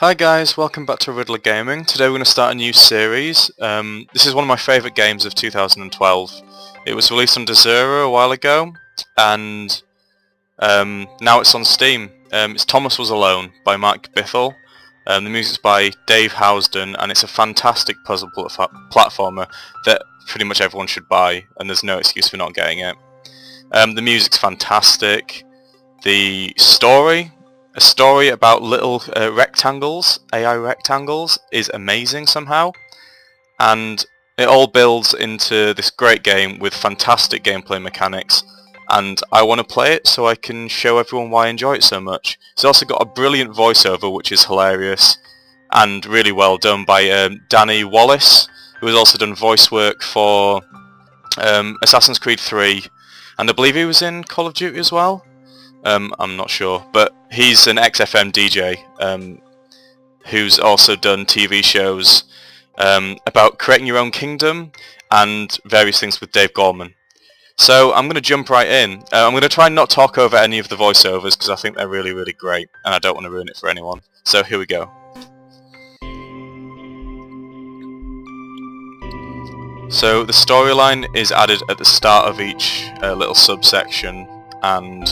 Hi guys, welcome back to Riddler Gaming. Today we're going to start a new series. This is one of my favourite games of 2012. It was released on Zero a while ago, and now it's on Steam. It's Thomas Was Alone by Mark Bithell. The music's by Dave Housden, and it's a fantastic puzzle platformer that pretty much everyone should buy, and there's no excuse for not getting it. The music's fantastic. The story... A story about little rectangles, AI rectangles, is amazing somehow, and it all builds into this great game with fantastic gameplay mechanics, and I want to play it so I can show everyone why I enjoy it so much. It's also got a brilliant voiceover which is hilarious and really well done by Danny Wallace, who has also done voice work for Assassin's Creed 3, and I believe he was in Call of Duty as well. I'm not sure, but he's an XFM DJ who's also done TV shows about creating your own kingdom and various things with Dave Gorman. So I'm going to jump right in. I'm going to try and not talk over any of the voiceovers because I think they're really, really great and I don't want to ruin it for anyone. So here we go. So the storyline is added at the start of each little subsection and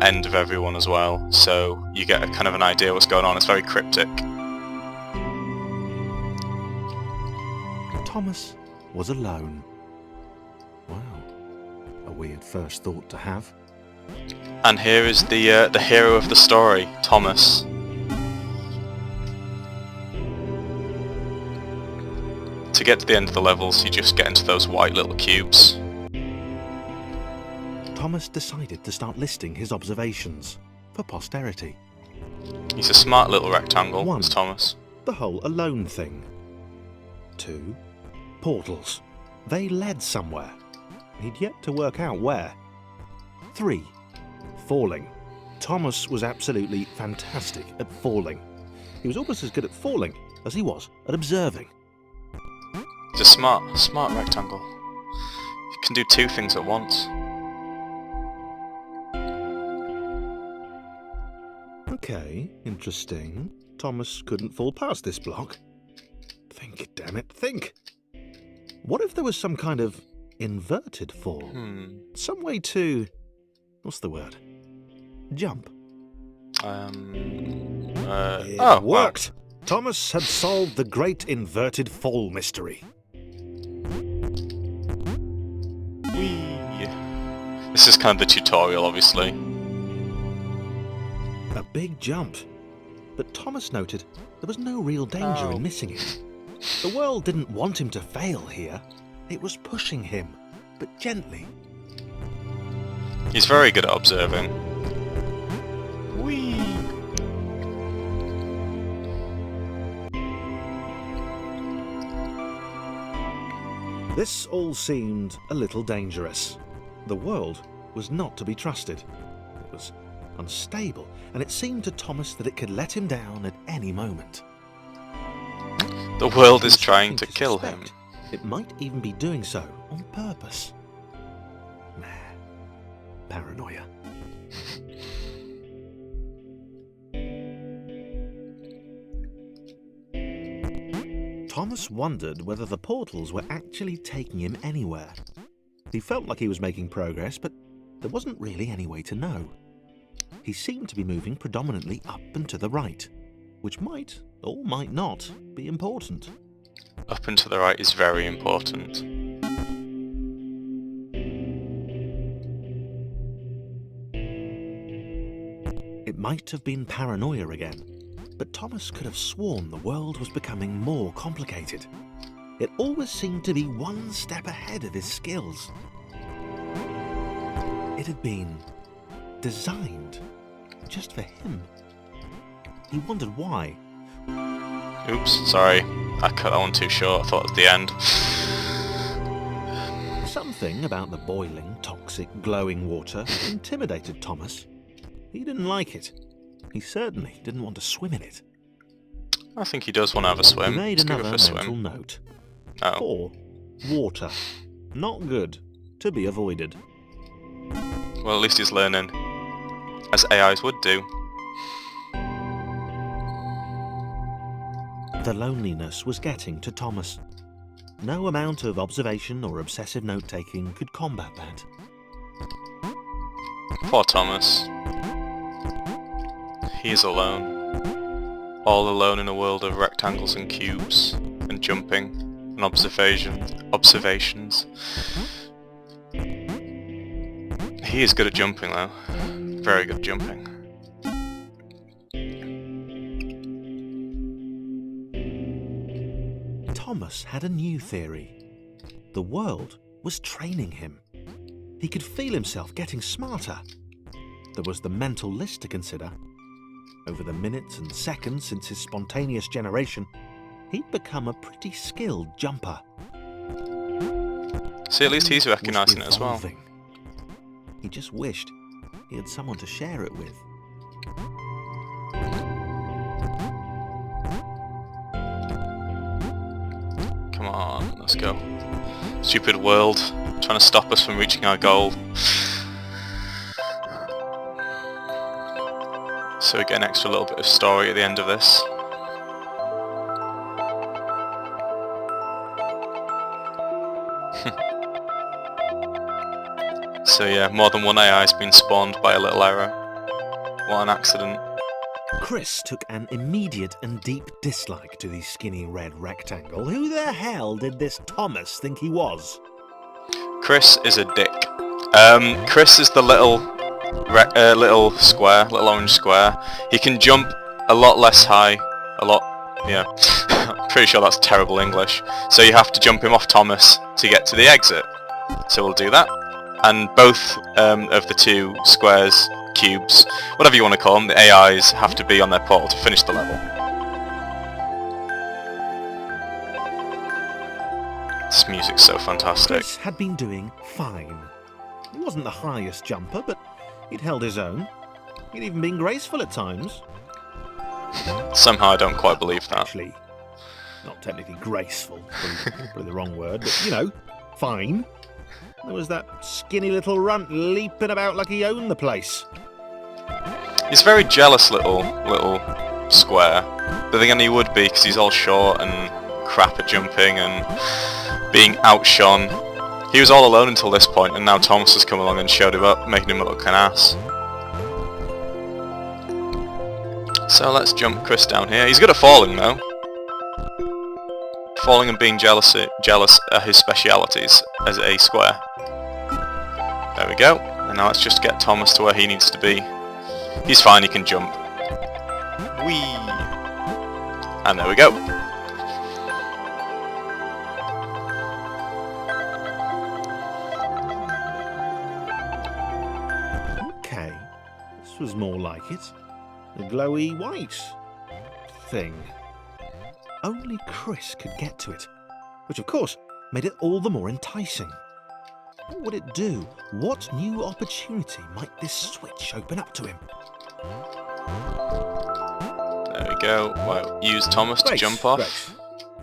end of everyone as well, so you get a kind of an idea what's going on. It's very cryptic. Thomas was alone. Wow, a weird first thought to have. And here is the hero of the story, Thomas. To get to the end of the levels, you just get into those white little cubes. Thomas decided to start listing his observations for posterity. He's a smart little rectangle, 1. is Thomas. The whole alone thing. 2. Portals. They led somewhere. He'd yet to work out where. 3. Falling. Thomas was absolutely fantastic at falling. He was almost as good at falling as he was at observing. He's a smart rectangle. He can do two things at once. Okay, interesting. Thomas couldn't fall past this block. Think, damn it, think! What if there was some kind of inverted fall? Some way to... what's the word? Jump. It worked! Wow. Thomas had solved the great inverted fall mystery. Whee! This is kind of the tutorial, obviously. A big jump. But Thomas noted there was no real danger in missing it. The world didn't want him to fail here. It was pushing him, but gently. He's very good at observing. Whee! This all seemed a little dangerous. The world was not to be trusted. It was unstable, and it seemed to Thomas that it could let him down at any moment. The world is trying to kill him. It might even be doing so on purpose. Nah, paranoia. Thomas wondered whether the portals were actually taking him anywhere. He felt like he was making progress, but there wasn't really any way to know. He seemed to be moving predominantly up and to the right, which might, or might not, be important. Up and to the right is very important. It might have been paranoia again, but Thomas could have sworn the world was becoming more complicated. It always seemed to be one step ahead of his skills. It had been designed just for him. He wondered why. Oops, sorry. I cut that one too short. I thought it was the end. Something about the boiling, toxic, glowing water intimidated Thomas. He didn't like it. He certainly didn't want to swim in it. I think he does want to have a swim. He made another mental note. Oh. 4. Water. Not good. To be avoided. Well, at least he's learning. As AIs would do. The loneliness was getting to Thomas. No amount of observation or obsessive note-taking could combat that. Poor Thomas. He is alone. All alone in a world of rectangles and cubes, and jumping, and observations. He is good at jumping though. Very good at jumping. Thomas had a new theory. The world was training him. He could feel himself getting smarter. There was the mental list to consider. Over the minutes and seconds since his spontaneous generation, he'd become a pretty skilled jumper. See, at least he's recognising it as well. Evolving. He just wished he had someone to share it with. Come on, let's go. Stupid world, trying to stop us from reaching our goal. So we get an extra little bit of story at the end of this. So yeah, more than one AI has been spawned by a little error. What an accident. Chris took an immediate and deep dislike to the skinny red rectangle. Who the hell did this Thomas think he was? Chris is a dick. Chris is the little square, little orange square. He can jump a lot less high, yeah. Pretty sure that's terrible English. So you have to jump him off Thomas to get to the exit. So we'll do that. And both of the two squares, cubes, whatever you want to call them, the AIs have to be on their portal to finish the level. This music's so fantastic. Chris had been doing fine. He wasn't the highest jumper, but he'd held his own. He'd even been graceful at times. Somehow I don't quite believe that. Actually, not technically graceful, probably the wrong word, but you know, fine. There was that skinny little runt leaping about like he owned the place. He's a very jealous little square. But then he would be because he's all short and crap at jumping and being outshone. He was all alone until this point, and now Thomas has come along and showed him up, making him look like an ass. So let's jump Chris down here. He's good at falling though. Falling and being jealous are his specialities as a square. There we go. And now let's just get Thomas to where he needs to be. He's fine, he can jump. Whee! And there we go. Okay, this was more like it. A glowy white thing. Only Chris could get to it, which of course made it all the more enticing. What would it do? What new opportunity might this switch open up to him? There we go. Well, use Thomas to jump off. Great.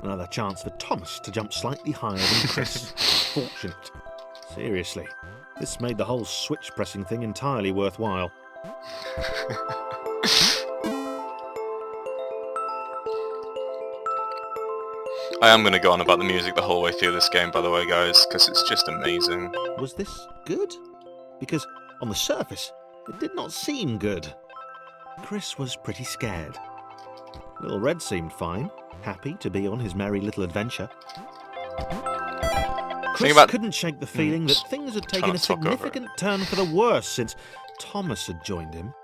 Another chance for Thomas to jump slightly higher than Chris. Fortunate. Seriously, this made the whole switch pressing thing entirely worthwhile. I am going to go on about the music the whole way through this game, by the way, guys, because it's just amazing. Was this good? Because on the surface, it did not seem good. Chris was pretty scared. Little Red seemed fine, happy to be on his merry little adventure. Chris couldn't shake the feeling that things had taken a significant turn for the worse since Thomas had joined him.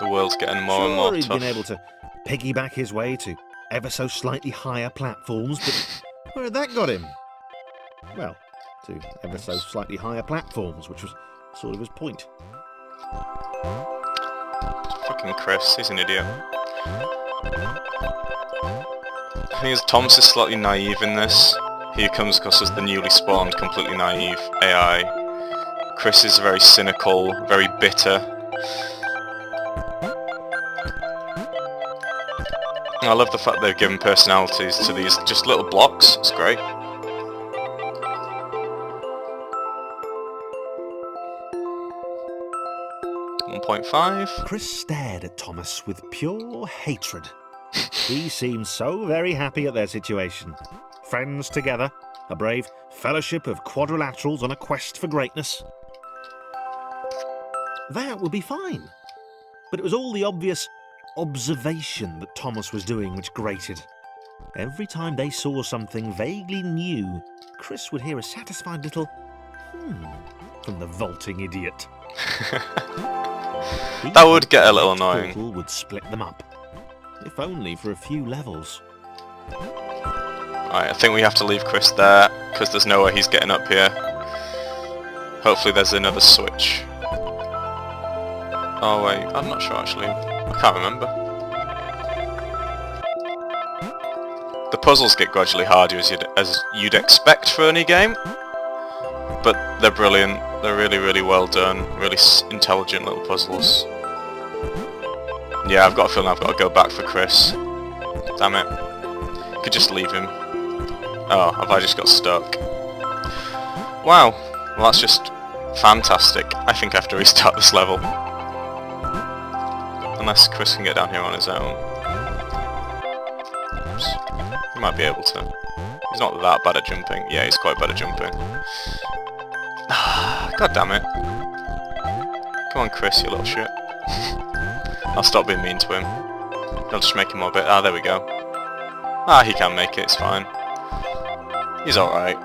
The world's getting more and more tough. He'd been able to piggyback his way to ever so slightly higher platforms, but where had that got him? Well, to ever so slightly higher platforms, which was sort of his point. Fucking Chris, he's an idiot. I think Thomas is slightly naive in this. He comes across as the newly spawned, completely naive AI. Chris is very cynical, very bitter. I love the fact they've given personalities to these just little blocks. It's great. 1.5. Chris stared at Thomas with pure hatred. He seemed so very happy at their situation. Friends together, a brave fellowship of quadrilaterals on a quest for greatness. That would be fine. But it was all the obvious observation that Thomas was doing which grated. Every time they saw something vaguely new, Chris would hear a satisfied little from the vaulting idiot. That would get a little annoying. Portal would split them up, if only for a few levels. Alright, I think we have to leave Chris there, because there's no way he's getting up here. Hopefully there's another switch. Oh wait, I'm not sure actually. I can't remember. The puzzles get gradually harder as you'd expect for any game, but they're brilliant. They're really, really well done. Really intelligent little puzzles. Yeah, I've got a feeling I've got to go back for Chris. Damn it. Could just leave him. Oh, have I just got stuck? Wow. Well, that's just fantastic. I think I have to restart this level. Unless Chris can get down here on his own. Oops. He might be able to. He's not that bad at jumping. Yeah, he's quite bad at jumping. God damn it. Come on, Chris, you little shit. I'll stop being mean to him. I'll just make him more bit. Ah, there we go. Ah, he can make it, it's fine. He's alright.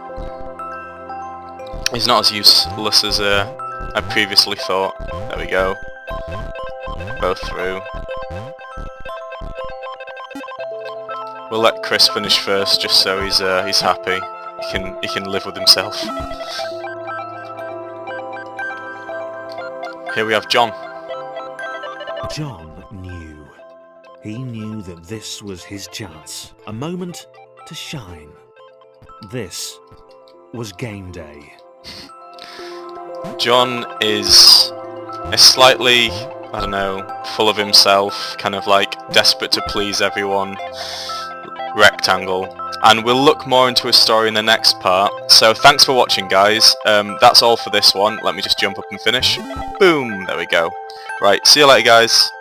He's not as useless as I previously thought. There we go. Both through. We'll let Chris finish first, just so he's happy. He can live with himself. Here we have John. John knew. He knew that this was his chance. A moment to shine. This was game day. John is a slightly, I don't know, full of himself, kind of like desperate to please everyone rectangle, and we'll look more into his story in the next part. So thanks for watching, guys. That's all for this one. Let me just jump up and finish. Boom, there we go. Right, see you later, guys.